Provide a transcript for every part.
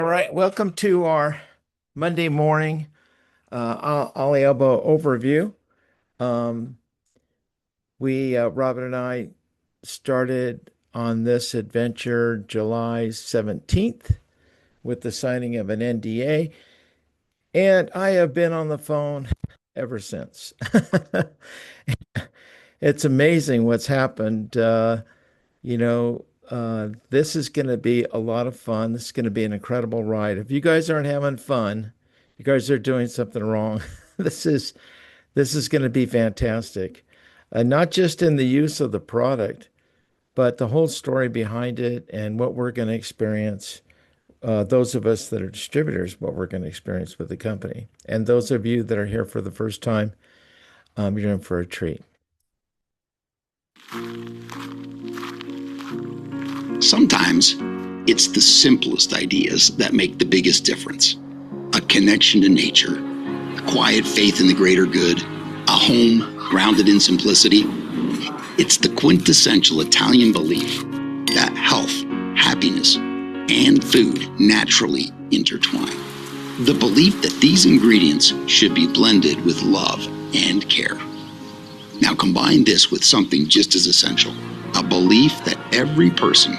All right, welcome to our Monday morning OLIABO overview. Um, Robin and I started on this adventure July 17th with the signing of an NDA, and I have been on the phone ever since. It's amazing what's happened. This is going to be a lot of fun. This is going to be an incredible ride. If you guys aren't having fun, you guys are doing something wrong. This is this is going to be fantastic. Not just in the use of the product, but the whole story behind it and what we're going to experience. Those of us that are distributors, what we're going to experience with the company. And those of you that are here for the first time, you're in for a treat. Sometimes it's the simplest ideas that make the biggest difference. A connection to nature, a quiet faith in the greater good, a home grounded in simplicity. It's the quintessential Italian belief that health, happiness, and food naturally intertwine. The belief that these ingredients should be blended with love and care. Now combine this with something just as essential, a belief that every person,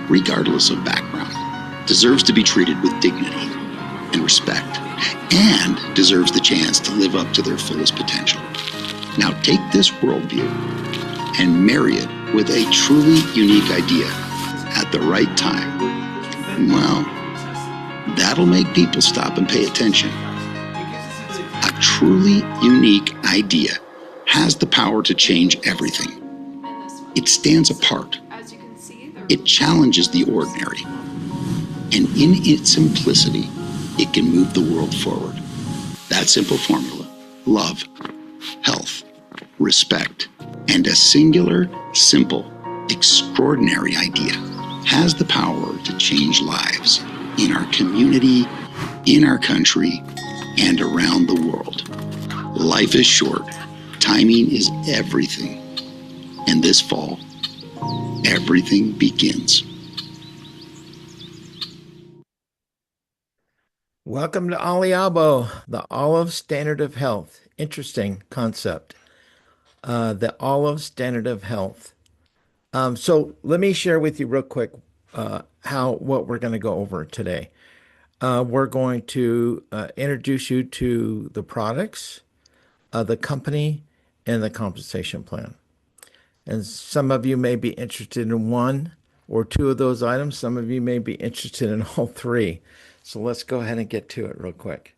regardless of background, deserves to be treated with dignity and respect, and deserves the chance to live up to their fullest potential. Now take this worldview and marry it with a truly unique idea at the right time. Well, that'll make people stop and pay attention. A truly unique idea has the power to change everything. It stands apart. It challenges the ordinary. And in its simplicity, it can move the world forward. That simple formula, love, health, respect, and a singular, simple, extraordinary idea has the power to change lives in our community, in our country, and around the world. Life is short. Timing is everything. And this fall, everything begins. Welcome to OLIABO, the olive standard of health. Interesting concept. The olive standard of health. So let me share with you real quick what we're going to go over today. We're going to introduce you to the products, the company, and the compensation plan. And some of you may be interested in one or two of those items. Some of you may be interested in all three. So let's go ahead and get to it real quick.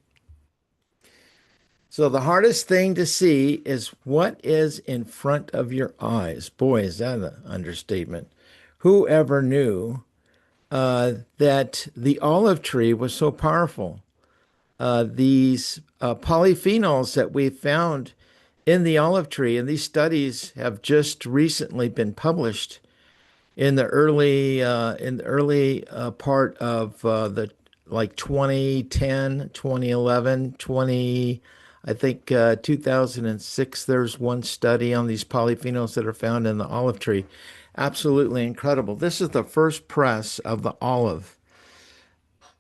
So the hardest thing to see is what is in front of your eyes. Boy, is that an understatement. Whoever knew that the olive tree was so powerful? These polyphenols that we found in the olive tree, and these studies have just recently been published in the early part of the like 2010, 2011, 20, I think 2006. There's one study on these polyphenols that are found in the olive tree. Absolutely incredible. This is the first press of the olive.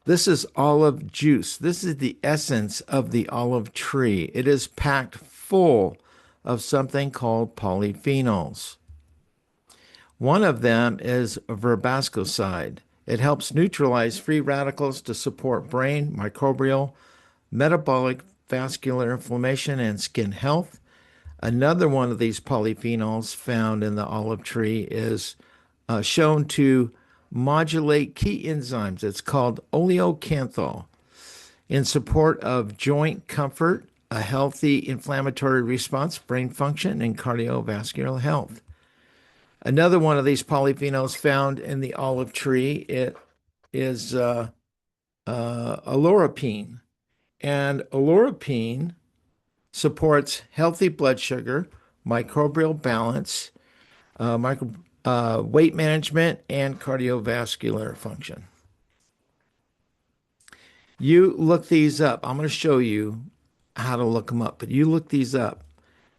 This is olive juice. This is the essence of the olive tree. It is packed full of something called polyphenols. One of them is verbascoside. It helps neutralize free radicals to support brain, microbial, metabolic, vascular inflammation, and skin health. Another one of these polyphenols found in the olive tree is shown to modulate key enzymes. It's called oleocanthal in support of joint comfort, a healthy inflammatory response, brain function, and cardiovascular health. Another one of these polyphenols found in the olive tree is olorapine. And olorapine supports healthy blood sugar, microbial balance, weight management, and cardiovascular function. You look these up. I'm going to show you how to look them up, but you look these up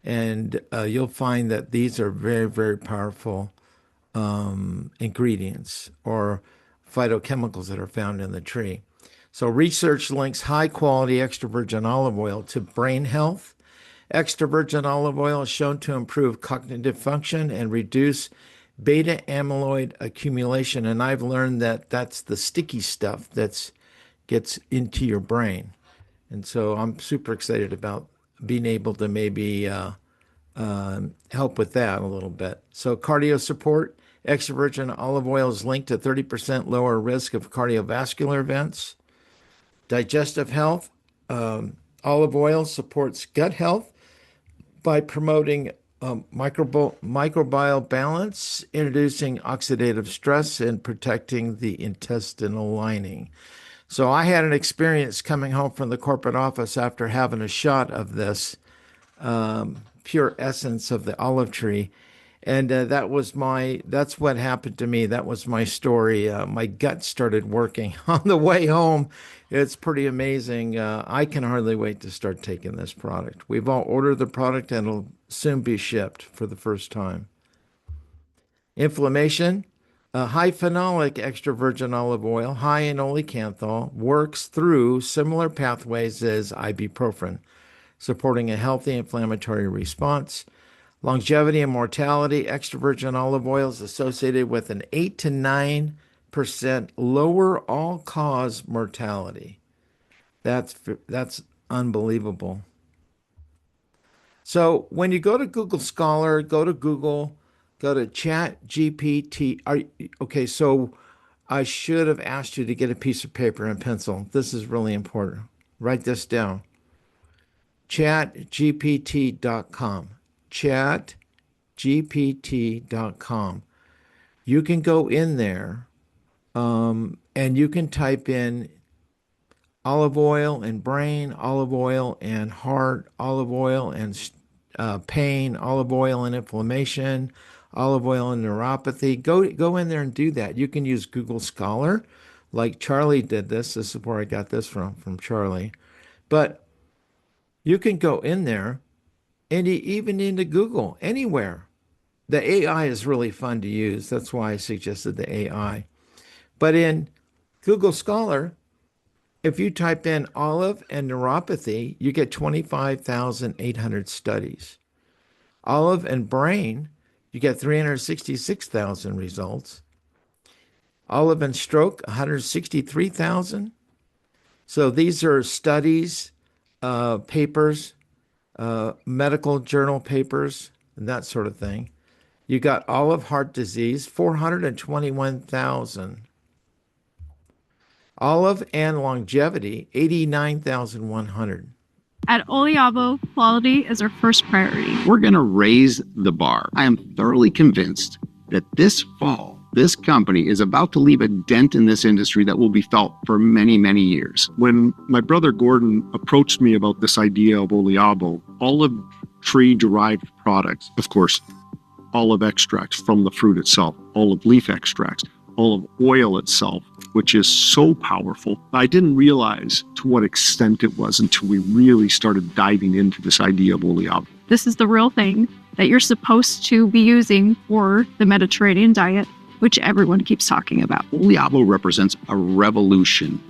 and you'll find that these are very, very powerful ingredients or phytochemicals that are found in the tree. So research links high quality extra virgin olive oil to brain health. Extra virgin olive oil is shown to improve cognitive function and reduce beta amyloid accumulation. And I've learned that that's the sticky stuff that gets into your brain. And so I'm super excited about being able to maybe help with that a little bit. So cardio support, extra virgin olive oil is linked to 30% lower risk of cardiovascular events. Digestive health, olive oil supports gut health by promoting microbial balance, introducing oxidative stress, and protecting the intestinal lining. So I had an experience coming home from the corporate office after having a shot of this pure essence of the olive tree. And that's what happened to me. That was my story. My gut started working on the way home. It's pretty amazing. I can hardly wait to start taking this product. We've all ordered the product and it'll soon be shipped for the first time. Inflammation. High phenolic extra virgin olive oil, high in olecanthal, works through similar pathways as ibuprofen, supporting a healthy inflammatory response. Longevity and mortality, extra virgin olive oil is associated with an 8 to 9% lower all-cause mortality. That's unbelievable. So when you go to Google Scholar, go to Google, go to Chat GPT. Okay, so I should have asked you to get a piece of paper and pencil. This is really important. Write this down. ChatGPT.com. ChatGPT.com. You can go in there and you can type in olive oil and brain, olive oil and heart, olive oil and pain, olive oil and inflammation, olive oil and neuropathy. Go in there and do that. You can use Google Scholar, like Charlie did this. This is where I got this from Charlie. But you can go in there and even into Google, anywhere. The AI is really fun to use. That's why I suggested the AI. But in Google Scholar, if you type in olive and neuropathy, you get 25,800 studies. Olive and brain, you get 366,000 results. Olive and stroke, 163,000. So these are studies, papers, medical journal papers, and that sort of thing. You got olive heart disease, 421,000. Olive and longevity, 89,100. At OLIABO, quality is our first priority. We're going to raise the bar. I am thoroughly convinced that this fall, this company is about to leave a dent in this industry that will be felt for many, many years. When my brother Gordon approached me about this idea of OLIABO, olive tree-derived products, of course, olive extracts from the fruit itself, olive leaf extracts, olive oil itself, which is so powerful. I didn't realize to what extent it was until we really started diving into this idea of OLIABO. This is the real thing that you're supposed to be using for the Mediterranean diet, which everyone keeps talking about. OLIABO represents a revolution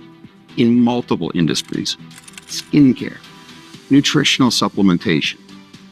in multiple industries: skincare, nutritional supplementation,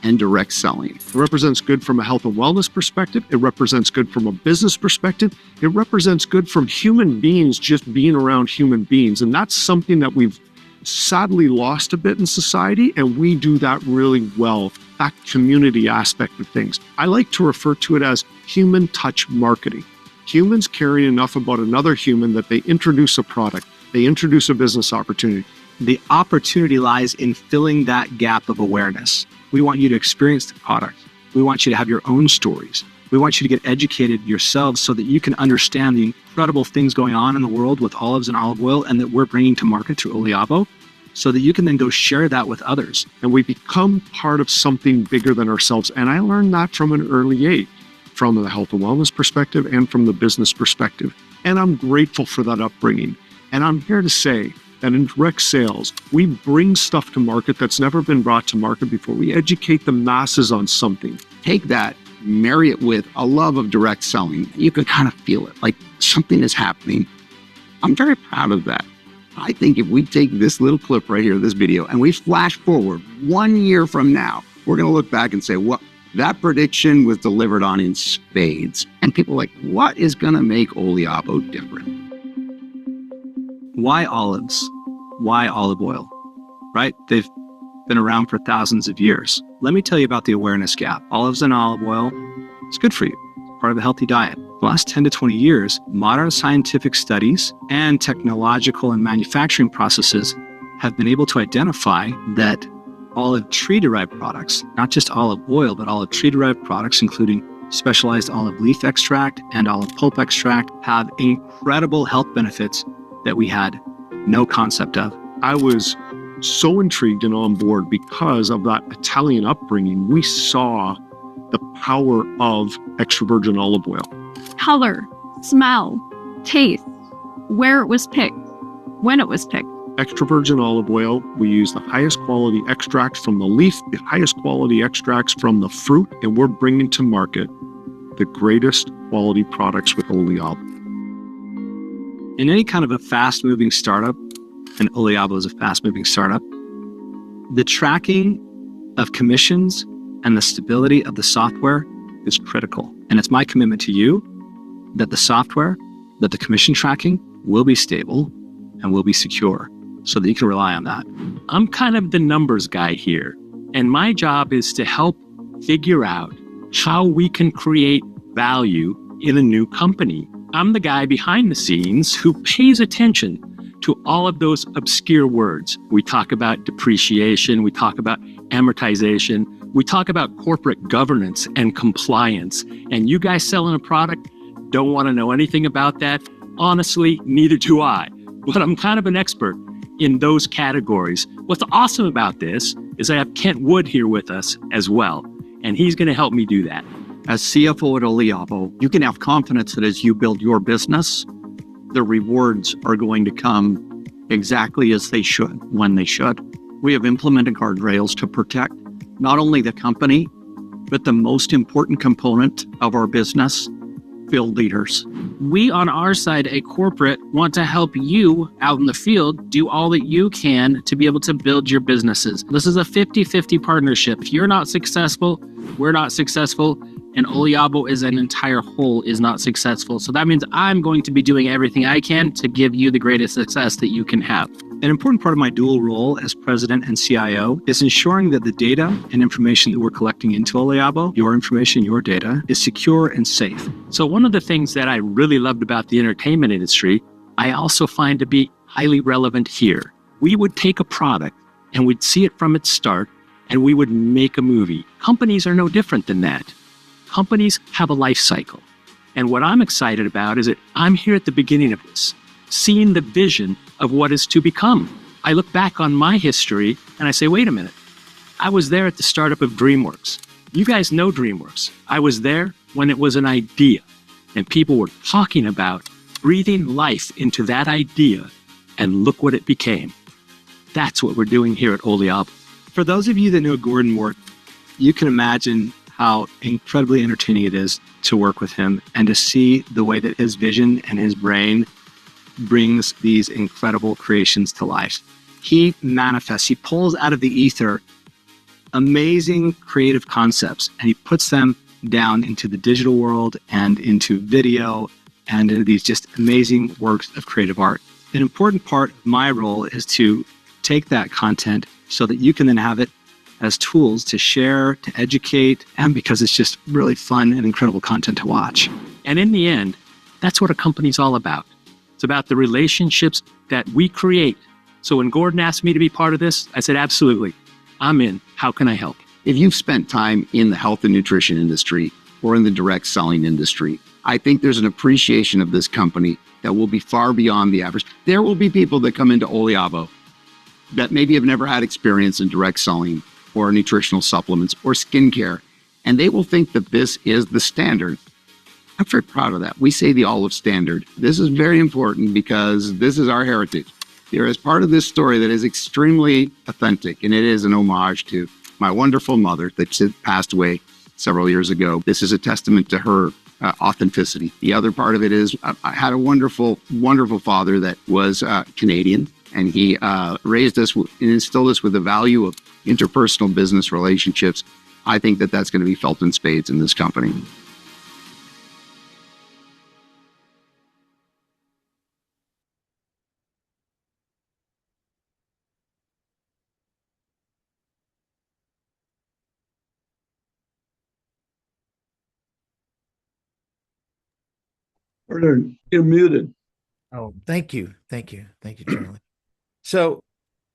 and direct selling. It represents good from a health and wellness perspective. It represents good from a business perspective. It represents good from human beings just being around human beings. And that's something that we've sadly lost a bit in society, and we do that really well, that community aspect of things. I like to refer to it as human touch marketing. Humans caring enough about another human that they introduce a product, they introduce a business opportunity. The opportunity lies in filling that gap of awareness. We want you to experience the product. We want you to have your own stories. We want you to get educated yourselves so that you can understand the incredible things going on in the world with olives and olive oil and that we're bringing to market through OLIABO, so that you can then go share that with others. And we become part of something bigger than ourselves. And I learned that from an early age, from the health and wellness perspective and from the business perspective. And I'm grateful for that upbringing. And I'm here to say that in direct sales, we bring stuff to market that's never been brought to market before. We educate the masses on something. Take that, marry it with a love of direct selling. You can kind of feel it, like something is happening. I'm very proud of that. I think if we take this little clip right here, this video, and we flash forward 1 year from now, we're going to look back and say, well, that prediction was delivered on in spades. And people are like, what is going to make OLIABO different? Why olives? Why olive oil? Right? They've been around for thousands of years. Let me tell you about the awareness gap. Olives and olive oil, it's good for you. It's part of a healthy diet. The last 10 to 20 years, modern scientific studies and technological and manufacturing processes have been able to identify that olive tree-derived products, not just olive oil, but olive tree-derived products, including specialized olive leaf extract and olive pulp extract, have incredible health benefits that we had no concept of. I was so intrigued and on board because of that Italian upbringing. We saw the power of extra virgin olive oil. Color, smell, taste, where it was picked, when it was picked. Extra virgin olive oil, we use the highest quality extracts from the leaf, the highest quality extracts from the fruit, and we're bringing to market the greatest quality products with OLIABO. In any kind of a fast-moving startup, and OLIABO is a fast-moving startup, the tracking of commissions and the stability of the software is critical. And it's my commitment to you that the software, that the commission tracking will be stable and will be secure so that you can rely on that. I'm kind of the numbers guy here, and my job is to help figure out how we can create value in a new company. I'm the guy behind the scenes who pays attention to all of those obscure words. We talk about depreciation, we talk about amortization, we talk about corporate governance and compliance. And you guys selling a product don't want to know anything about that. Honestly, neither do I. But I'm kind of an expert in those categories. What's awesome about this is I have Kent Wood here with us as well, and he's going to help me do that. As CFO at OLIABO, you can have confidence that as you build your business, the rewards are going to come exactly as they should, when they should. We have implemented guardrails to protect not only the company, but the most important component of our business, field leaders. We on our side, a corporate, want to help you out in the field do all that you can to be able to build your businesses. This is a 50-50 partnership. If you're not successful, we're not successful, and OLIABO as an entire whole is not successful. So that means I'm going to be doing everything I can to give you the greatest success that you can have. An important part of my dual role as president and CIO is ensuring that the data and information that we're collecting into OLIABO, your information, your data, is secure and safe. So one of the things that I really loved about the entertainment industry, I also find to be highly relevant here. We would take a product and we'd see it from its start and we would make a movie. Companies are no different than that. Companies have a life cycle. And what I'm excited about is that I'm here at the beginning of this, seeing the vision of what is to become. I look back on my history and I say, wait a minute, I was there at the startup of DreamWorks. You guys know DreamWorks. I was there when it was an idea and people were talking about breathing life into that idea, and look what it became. That's what we're doing here at OLIABO. For those of you that know Gordon Moore, you can imagine how incredibly entertaining it is to work with him and to see the way that his vision and his brain brings these incredible creations to life. He manifests, he pulls out of the ether amazing creative concepts and he puts them down into the digital world and into video and into these just amazing works of creative art. An important part of my role is to take that content so that you can then have it as tools to share, to educate, and because it's just really fun and incredible content to watch. And in the end, that's what a company's all about. It's about the relationships that we create. So when Gordon asked me to be part of this, I said, absolutely, I'm in. How can I help? If you've spent time in the health and nutrition industry or in the direct selling industry, I think there's an appreciation of this company that will be far beyond the average. There will be people that come into OLIABO that maybe have never had experience in direct selling or nutritional supplements or skincare, and they will think that this is the standard. I'm very proud of that. We say the olive standard. This is very important because this is our heritage. There is part of this story that is extremely authentic, and it is an homage to my wonderful mother that passed away several years ago. This is a testament to her authenticity. The other part of it is I had a wonderful, wonderful father that was Canadian, And he raised us and instilled us with the value of interpersonal business relationships. I think that that's going to be felt in spades in this company. Hernan, you're muted. Oh, thank you. Thank you. Thank you, Charlie.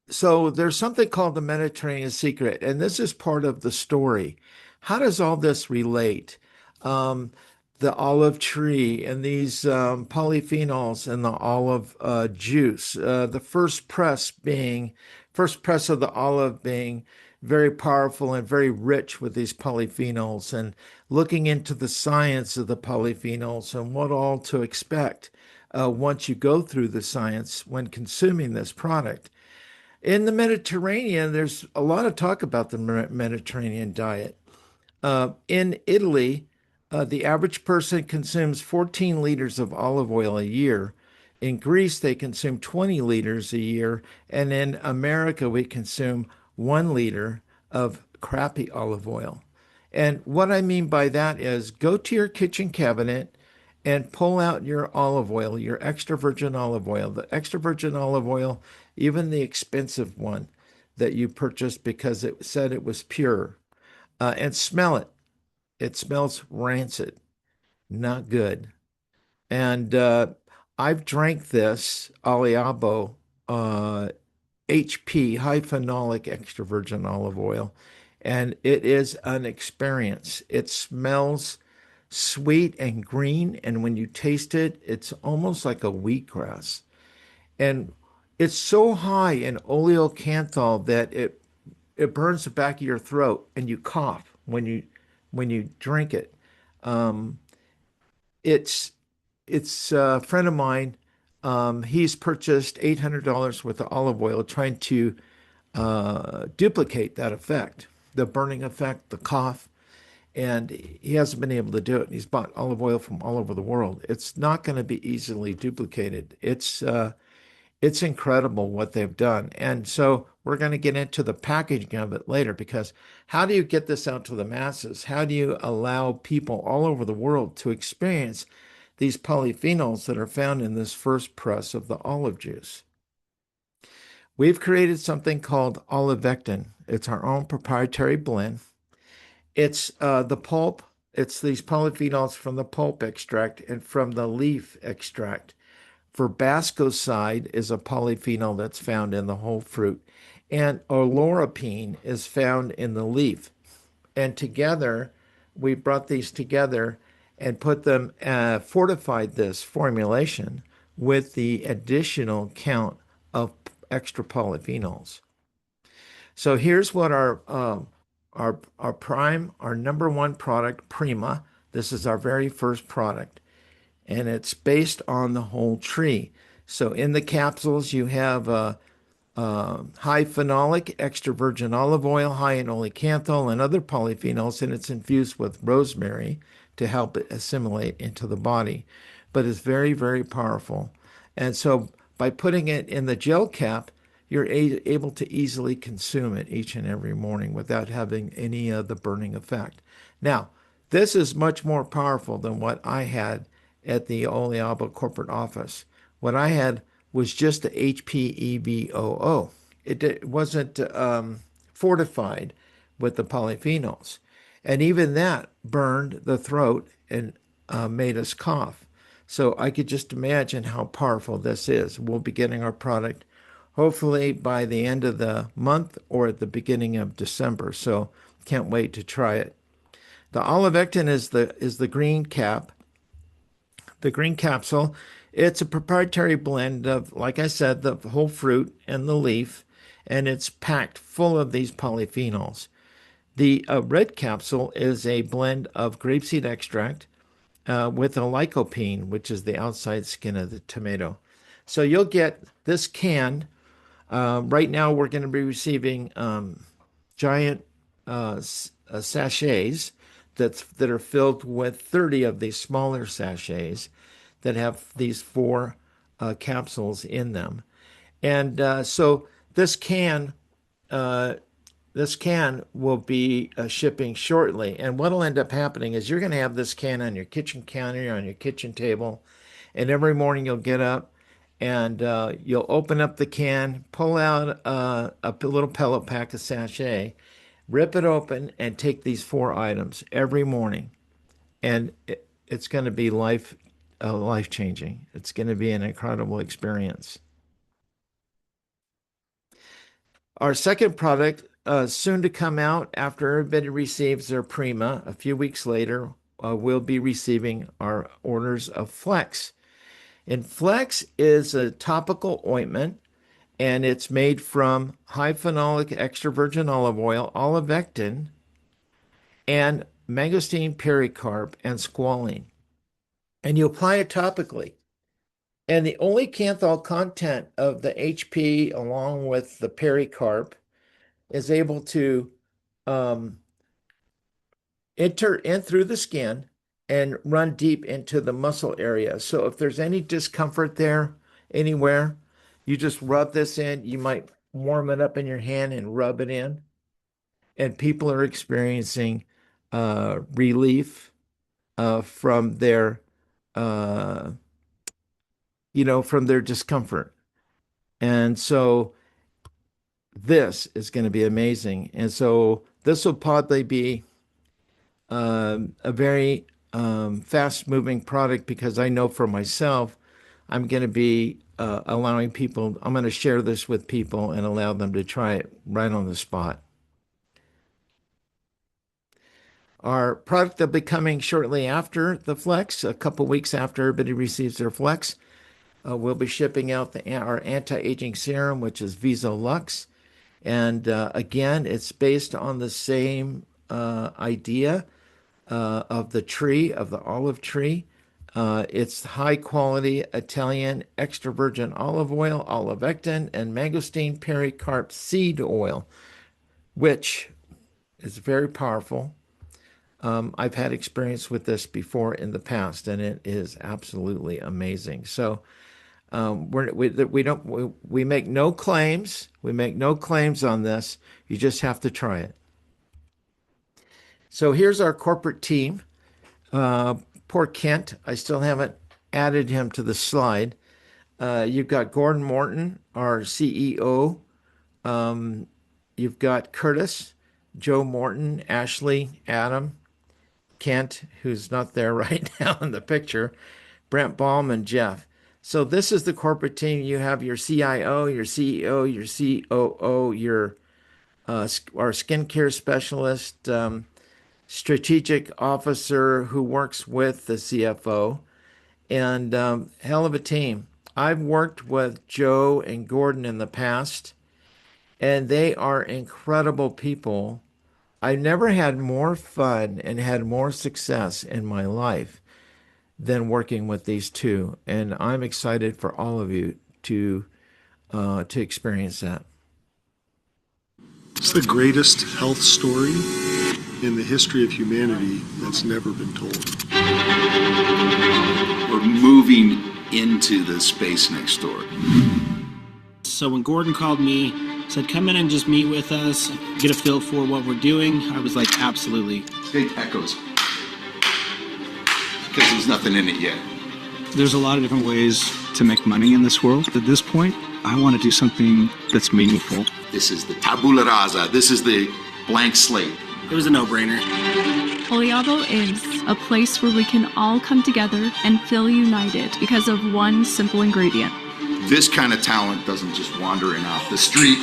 So, there's something called the Mediterranean secret, and this is part of the story. How does all this relate? Um, the olive tree and these polyphenols and the olive juice. The first press of the olive being very powerful and very rich with these polyphenols, and looking into the science of the polyphenols and what all to expect once you go through the science when consuming this product. In the Mediterranean, there's a lot of talk about the Mediterranean diet. In Italy, the average person consumes 14 liters of olive oil a year. In Greece, they consume 20 liters a year. And in America, we consume 1 liter of crappy olive oil. And what I mean by that is go to your kitchen cabinet and pull out your olive oil, your extra virgin olive oil, the extra virgin olive oil, even the expensive one that you purchased because it said it was pure, and smell it. It smells rancid, not good. And I've drank this OLIABO HP, high phenolic extra virgin olive oil, and it is an experience. It smells sweet and green, and when you taste it, it's almost like a wheatgrass. And it's so high in oleocanthal that it burns the back of your throat, and you cough when you drink it. Um, it's it's a friend of mine. He's purchased $800 worth of olive oil, trying to duplicate that effect, the burning effect, the cough, and he hasn't been able to do it. He's bought olive oil from all over the world. It's not going to be easily duplicated. It's incredible what they've done. And so we're going to get into the packaging of it later, because how do you get this out to the masses? How do you allow people all over the world to experience these polyphenols that are found in this first press of the olive juice? We've created something called olivectin. It's our own proprietary blend. It's the pulp. It's these polyphenols from the pulp extract and from the leaf extract. Verbascoside is a polyphenol that's found in the whole fruit, and olorapine is found in the leaf. And together, we brought these together and put them, fortified this formulation with the additional count of extra polyphenols. So here's what our number one product, Prima. This is our very first product, and it's based on the whole tree. So in the capsules, you have high phenolic extra virgin olive oil, high in oleocanthal and other polyphenols, and it's infused with rosemary to help it assimilate into the body. But it's very, very powerful. And so by putting it in the gel cap, you're able to easily consume it each and every morning without having any of the burning effect. Now, this is much more powerful than what I had at the OLIABO corporate office. What I had was just a HPEVOO. It wasn't fortified with the polyphenols. And even that burned the throat and made us cough. So I could just imagine how powerful this is. We'll be getting our product hopefully by the end of the month or at the beginning of December. So can't wait to try it. The olivectin is the green cap, the green capsule. It's a proprietary blend of, like I said, the whole fruit and the leaf, and it's packed full of these polyphenols. The red capsule is a blend of grapeseed extract with a lycopene, which is the outside skin of the tomato. So you'll get this can. Right now, we're going to be receiving giant sachets that are filled with 30 of these smaller sachets that have these four capsules in them. And so uh, this can will be shipping shortly. And what'll end up happening is you're going to have this can on your kitchen counter, on your kitchen table, and every morning you'll get up and you'll open up the can, pull out a little pellet pack, a sachet, rip it open, and take these 4 items every morning. And it's going to be life changing. It's going to be an incredible experience. Our second product, soon to come out after everybody receives their Prima, a few weeks later, we'll be receiving our orders of Flex. And Flex is a topical ointment, and it's made from high phenolic extra virgin olive oil, olivectin, and mangosteen pericarp and squalene. And you apply it topically. And the only canthal content of the HP, along with the pericarp, is able to enter in through the skin and run deep into the muscle area. So if there's any discomfort there anywhere, you just rub this in. You might warm it up in your hand and rub it in. And people are experiencing relief from their from their discomfort. And so this is going to be amazing. And so this will probably be a very fast moving product, because I know for myself, I'm going to be allowing people, I'm going to share this with people and allow them to try it right on the spot. Our product will be coming shortly after the Flex, a couple weeks after everybody receives their Flex. We'll be shipping out our anti-aging serum, which is Visolux. And again, it's based on the same idea of the tree, of the olive tree. It's high quality Italian extra virgin olive oil, olivectin, and mangosteen pericarp seed oil, which is very powerful. I've had experience with this before in the past, and it is absolutely amazing. So we make no claims. We make no claims on this. You just have to try it. So here's our corporate team. Poor Kent, I still haven't added him to the slide. You've got Gordon Morton, our CEO. You've got Curtis, Joe Morton, Ashley, Adam, Kent, who's not there right now in the picture, Brent Baum, and Jeff. So this is the corporate team. You have your CIO, your CEO, your COO, your our skincare specialist, strategic officer who works with the CFO, and hell of a team. I've worked with Joe and Gordon in the past, and they are incredible people. I've never had more fun and had more success in my life than working with these two, and I'm excited for all of you to experience that. It's the greatest health story in the history of humanity that's never been told. We're moving into the space next door. So when Gordon called me, said, come in and just meet with us, get a feel for what we're doing, I was like, absolutely. Big echoes. Because there's nothing in it yet. There's a lot of different ways to make money in this world. At this point, I want to do something that's meaningful. This is the tabula rasa. This is the blank slate. It was a no-brainer. OLIABO is a place where we can all come together and feel united because of one simple ingredient. This kind of talent doesn't just wander in off the street.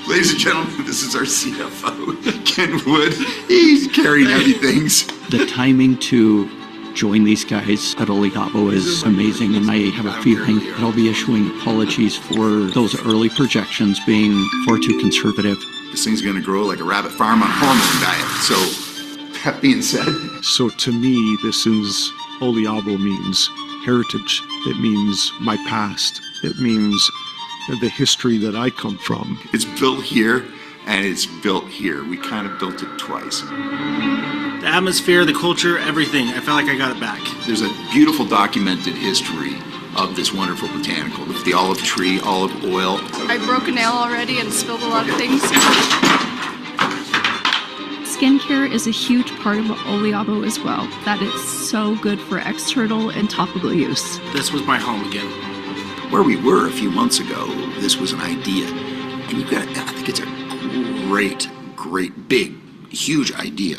Ladies and gentlemen, this is our CFO, Ken Wood. He's carrying heavy things. The timing to join these guys at OLIABO is amazing, and I have a feeling that I'll be issuing apologies for those early projections being far too conservative. This thing's going to grow like a rabbit farm on a hormone diet. So, that being said. So to me, this is OLIABO means heritage. It means my past. It means the history that I come from. It's built here and it's built here. We kind of built it twice. The atmosphere, the culture, everything. I felt like I got it back. There's a beautiful documented history of this wonderful botanical. It's the olive tree, olive oil. I broke a nail already and spilled a lot of things. Skincare is a huge part of OLIABO as well. That is so good for external and topical use. This was my home again. Where we were a few months ago, this was an idea. And you got, I think it's a great, big, huge idea.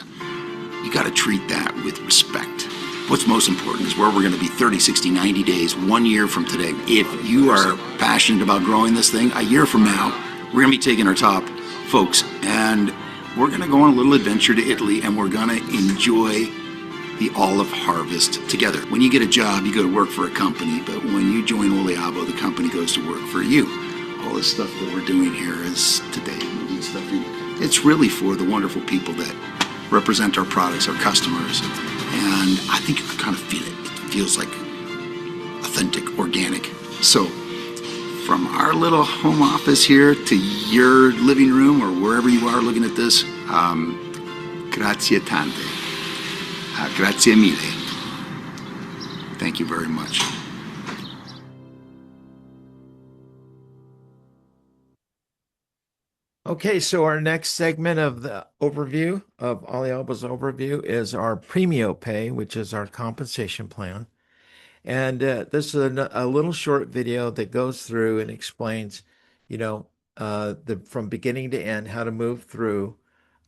You got to treat that with respect. What's most important is where we're going to be 30, 60, 90 days, 1 year from today. If you are passionate about growing this thing, a year from now, we're going to be taking our top folks and we're going to go on a little adventure to Italy and we're going to enjoy the olive harvest together. When you get a job, you go to work for a company, but when you join OLIABO, the company goes to work for you. All this stuff that we're doing here is today, moving stuff in. It's really for the wonderful people that represent our products, our customers, and I think you can kind of feel it. It feels like authentic, organic. So from our little home office here to your living room or wherever you are looking at this, grazie tante. Grazie mille. Thank you very much. Okay, so our next segment of the overview of OLIABO's overview is our Premio Pay, which is our compensation plan. And this is a little short video that goes through and explains, from beginning to end, how to move through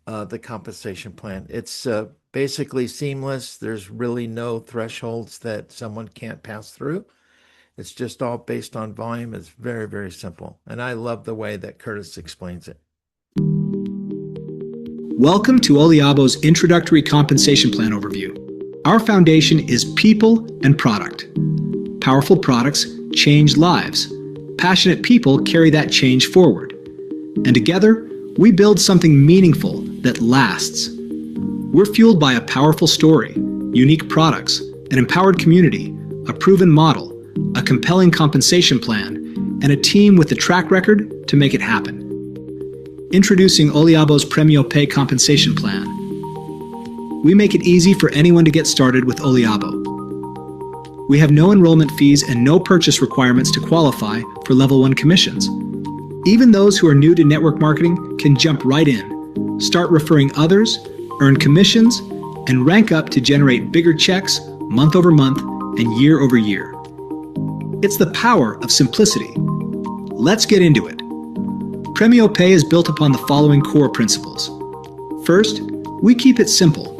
the compensation plan. It's basically seamless. There's really no thresholds that someone can't pass through. It's just all based on volume. It's very, very simple. And I love the way that Curtis explains it. Welcome to OLIABO's Introductory Compensation Plan Overview. Our foundation is people and product. Powerful products change lives. Passionate people carry that change forward. And together, we build something meaningful that lasts. We're fueled by a powerful story, unique products, an empowered community, a proven model, a compelling compensation plan, and a team with the track record to make it happen. Introducing OLIABO's Premio Pay compensation plan. We make it easy for anyone to get started with OLIABO. We have no enrollment fees and no purchase requirements to qualify for Level 1 commissions. Even those who are new to network marketing can jump right in, start referring others, earn commissions, and rank up to generate bigger checks month over month and year over year. It's the power of simplicity. Let's get into it. Premio Pay is built upon the following core principles. First, we keep it simple.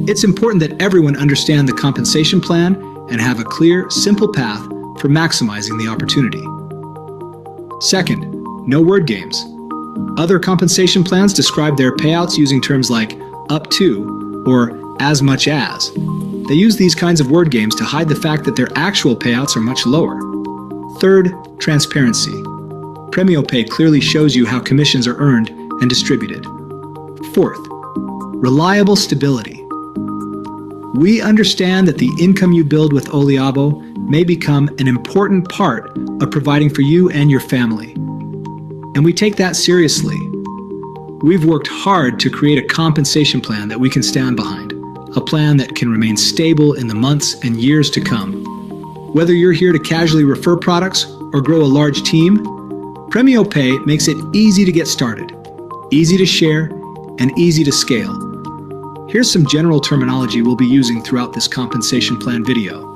It's important that everyone understand the compensation plan and have a clear, simple path for maximizing the opportunity. Second, no word games. Other compensation plans describe their payouts using terms like up to or as much as. They use these kinds of word games to hide the fact that their actual payouts are much lower. Third, transparency. Premio Pay clearly shows you how commissions are earned and distributed. Fourth, reliable stability. We understand that the income you build with OLIABO may become an important part of providing for you and your family. And we take that seriously. We've worked hard to create a compensation plan that we can stand behind, a plan that can remain stable in the months and years to come. Whether you're here to casually refer products or grow a large team, Premio Pay makes it easy to get started, easy to share, and easy to scale. Here's some general terminology we'll be using throughout this compensation plan video.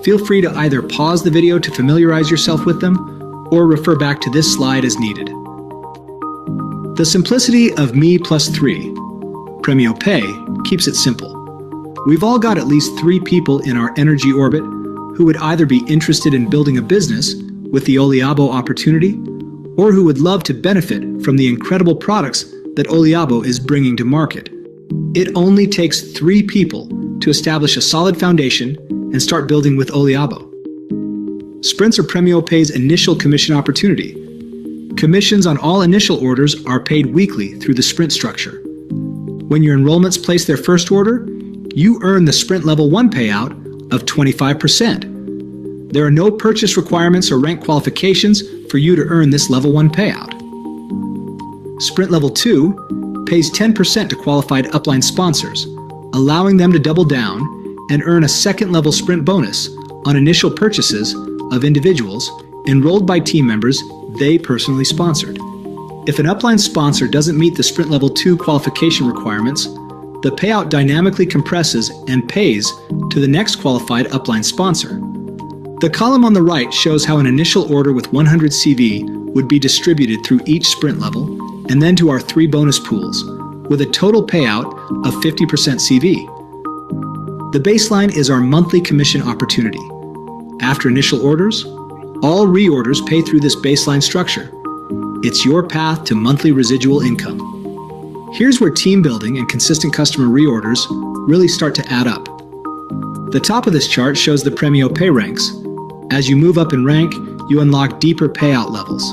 Feel free to either pause the video to familiarize yourself with them or refer back to this slide as needed. The simplicity of me plus 3. Premio Pay keeps it simple. We've all got at least 3 people in our energy orbit who would either be interested in building a business with the OLIABO opportunity or who would love to benefit from the incredible products that OLIABO is bringing to market. It only takes 3 people to establish a solid foundation and start building with OLIABO. Sprints are Premio Pay's initial commission opportunity. Commissions on all initial orders are paid weekly through the sprint structure. When your enrollments place their first order, you earn the Sprint Level 1 payout of 25%. There are no purchase requirements or rank qualifications for you to earn this Level 1 payout. Sprint Level 2 pays 10% to qualified upline sponsors, allowing them to double down and earn a second level sprint bonus on initial purchases of individuals enrolled by team members they personally sponsored. If an upline sponsor doesn't meet the Sprint Level 2 qualification requirements, the payout dynamically compresses and pays to the next qualified upline sponsor. The column on the right shows how an initial order with 100 CV would be distributed through each sprint level and then to our 3 bonus pools, with a total payout of 50% CV. The baseline is our monthly commission opportunity. After initial orders, all reorders pay through this baseline structure. It's your path to monthly residual income. Here's where team building and consistent customer reorders really start to add up. The top of this chart shows the Premio Pay ranks. As you move up in rank, you unlock deeper payout levels.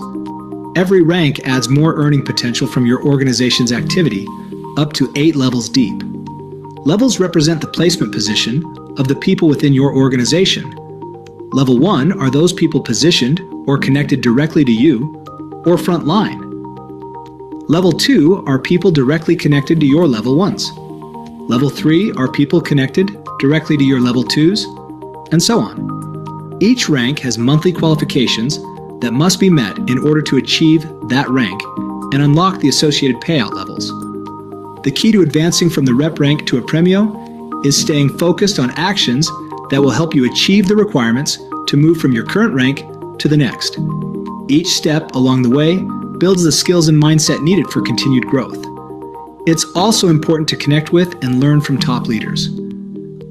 Every rank adds more earning potential from your organization's activity, up to 8 levels deep. Levels represent the placement position of the people within your organization. Level 1 are those people positioned or connected directly to you or front line. Level 2 are people directly connected to your Level 1s. Level 3 are people connected directly to your Level 2s, and so on. Each rank has monthly qualifications that must be met in order to achieve that rank and unlock the associated payout levels. The key to advancing from the rep rank to a Premio is staying focused on actions that will help you achieve the requirements to move from your current rank to the next. Each step along the way builds the skills and mindset needed for continued growth. It's also important to connect with and learn from top leaders.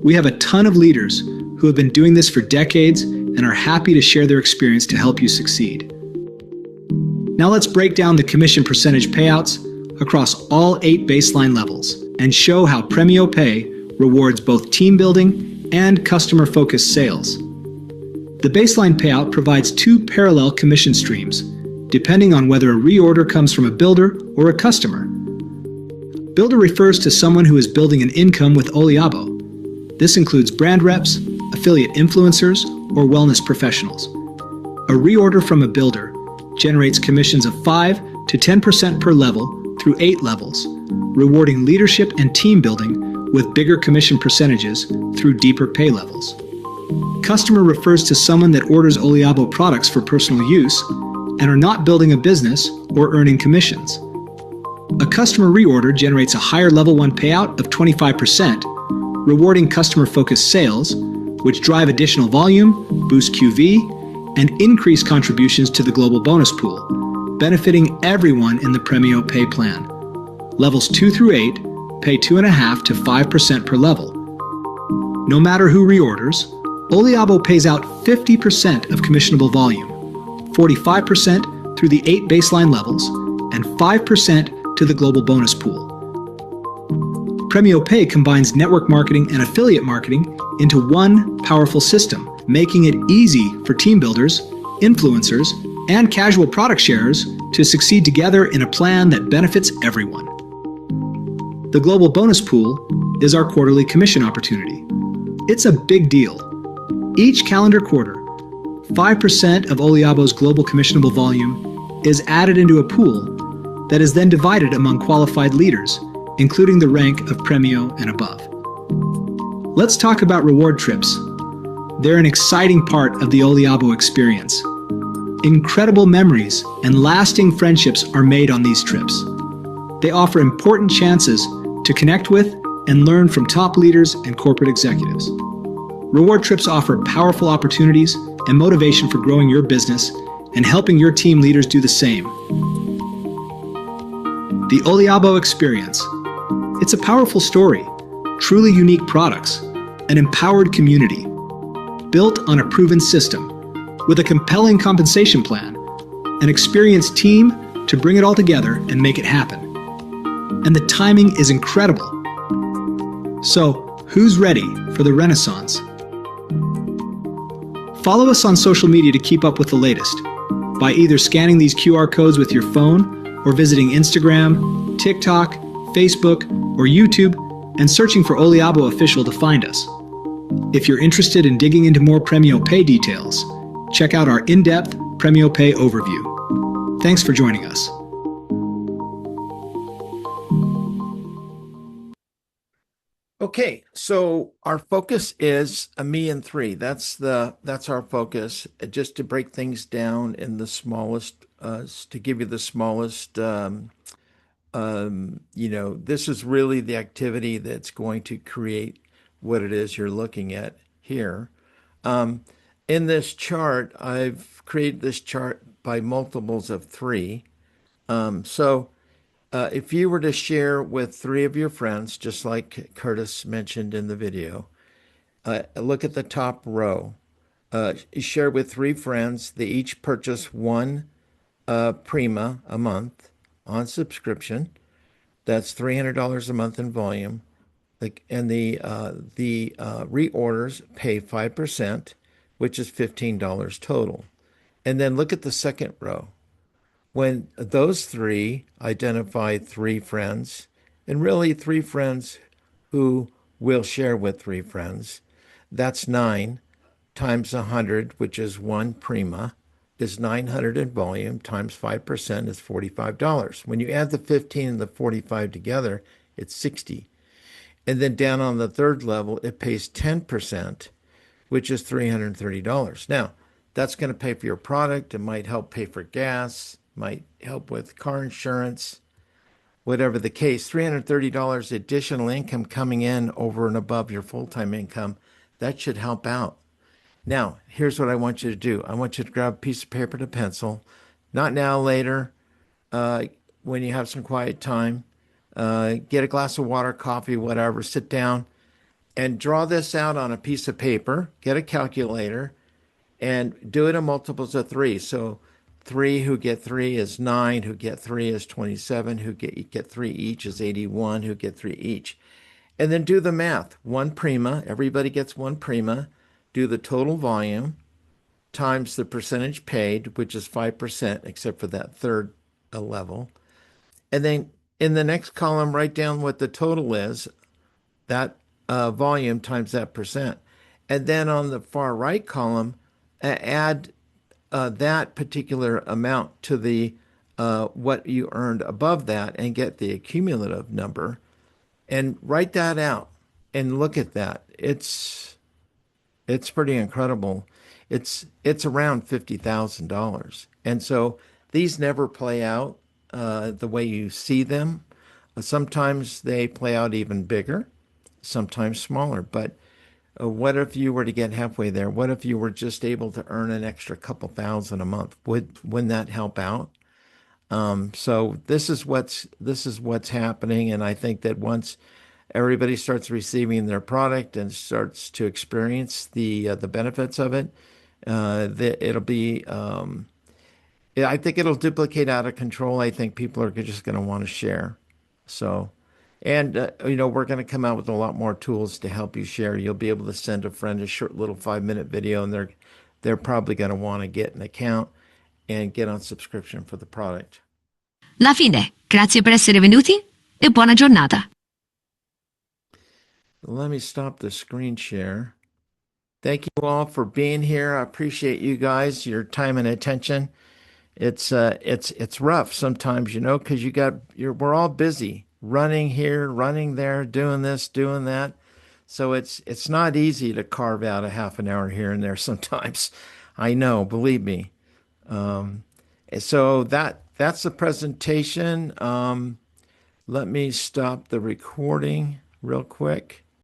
We have a ton of leaders who have been doing this for decades and are happy to share their experience to help you succeed. Now let's break down the commission percentage payouts across all 8 baseline levels and show how Premio Pay rewards both team building and customer-focused sales. The baseline payout provides 2 parallel commission streams, depending on whether a reorder comes from a builder or a customer. Builder refers to someone who is building an income with OLIABO. This includes brand reps, affiliate influencers, or wellness professionals. A reorder from a builder generates commissions of 5 to 10% per level through 8 levels, rewarding leadership and team building with bigger commission percentages through deeper pay levels. Customer refers to someone that orders OLIABO products for personal use and are not building a business or earning commissions. A customer reorder generates a higher level 1 payout of 25%, rewarding customer-focused sales, which drive additional volume, boost QV, and increase contributions to the global bonus pool, benefiting everyone in the Premio Pay plan. Levels 2 through 8 pay 2.5% to 5% per level. No matter who reorders, OLIABO pays out 50% of commissionable volume, 45% through the 8 baseline levels, and 5% to the global bonus pool. Premio Pay combines network marketing and affiliate marketing into one powerful system, making it easy for team builders, influencers, and casual product sharers to succeed together in a plan that benefits everyone. The global bonus pool is our quarterly commission opportunity. It's a big deal. Each calendar quarter, 5% of OLIABO's global commissionable volume is added into a pool that is then divided among qualified leaders, including the rank of Premio and above. Let's talk about reward trips. They're an exciting part of the OLIABO experience. Incredible memories and lasting friendships are made on these trips. They offer important chances to connect with and learn from top leaders and corporate executives. Reward trips offer powerful opportunities and motivation for growing your business and helping your team leaders do the same. The OLIABO experience. It's a powerful story, truly unique products, an empowered community, built on a proven system, with a compelling compensation plan, an experienced team to bring it all together and make it happen. And the timing is incredible. So, who's ready for the Renaissance? Follow us on social media to keep up with the latest by either scanning these QR codes with your phone or visiting Instagram, TikTok, Facebook, or YouTube and searching for OLIABO Official to find us. If you're interested in digging into more Premio Pay details, check out our in-depth Premio Pay overview. Thanks for joining us. Okay, so our focus is me-3. That's our focus. Just to break things down in the smallest, to give you the smallest. This is really the activity that's going to create what it is you're looking at here. Um, in this chart, I've created this chart by multiples of 3. If you were to share with 3 of your friends, just like Curtis mentioned in the video, look at the top row. You share with 3 friends. They each purchase one Prima a month on subscription. That's $300 a month in volume. And the reorders pay 5%, which is $15 total. And then look at the second row. When those 3 identify 3 friends, and really 3 friends who will share with 3 friends, that's 9 times 100, which is 1 Prima, is 900 in volume, times 5% is $45. When you add the 15 and the 45 together, it's 60. And then down on the third level, it pays 10%, which is $330. Now, that's going to pay for your product. It might help pay for gas, might help with car insurance, whatever the case. $330 additional income coming in over and above your full-time income, that should help out. Now, here's what I want you to do. I want you to grab a piece of paper and a pencil. Not now, later, when you have some quiet time. Get a glass of water, coffee, whatever. Sit down and draw this out on a piece of paper. Get a calculator and do it in multiples of 3. So 3 who get 3 is 9. Who get 3 is 27. Who get 3 each is 81. Who get 3 each. And then do the math. 1 Prima. Everybody gets 1 Prima. Do the total volume times the percentage paid, which is 5%, except for that third level. And then in the next column, write down what the total is, that volume times that percent. And then on the far right column, add that particular amount to the what you earned above that and get the cumulative number. And write that out and look at that. It's pretty incredible. It's around $50,000. And so these never play out the way you see them. Sometimes they play out even bigger, sometimes smaller. But what if you were to get halfway there? What if you were just able to earn an extra couple thousand a month? Wouldn't that help out? So this is what's happening, and I think that once everybody starts receiving their product and starts to experience the benefits of it, it'll be. I think it'll duplicate out of control. I think people are just going to want to share. So, and we're going to come out with a lot more tools to help you share. You'll be able to send a friend a short little 5-minute video, and they're probably going to want to get an account and get on subscription for the product. La fine. Grazie per essere venuti e buona giornata. Let me stop the screen share. Thank you all for being here. I appreciate you guys, your time and attention. It's rough sometimes, because we're all busy running here, running there, doing this, doing that. So it's not easy to carve out a half an hour here and there sometimes. I know, believe me. So that's the presentation. Let me stop the recording real quick.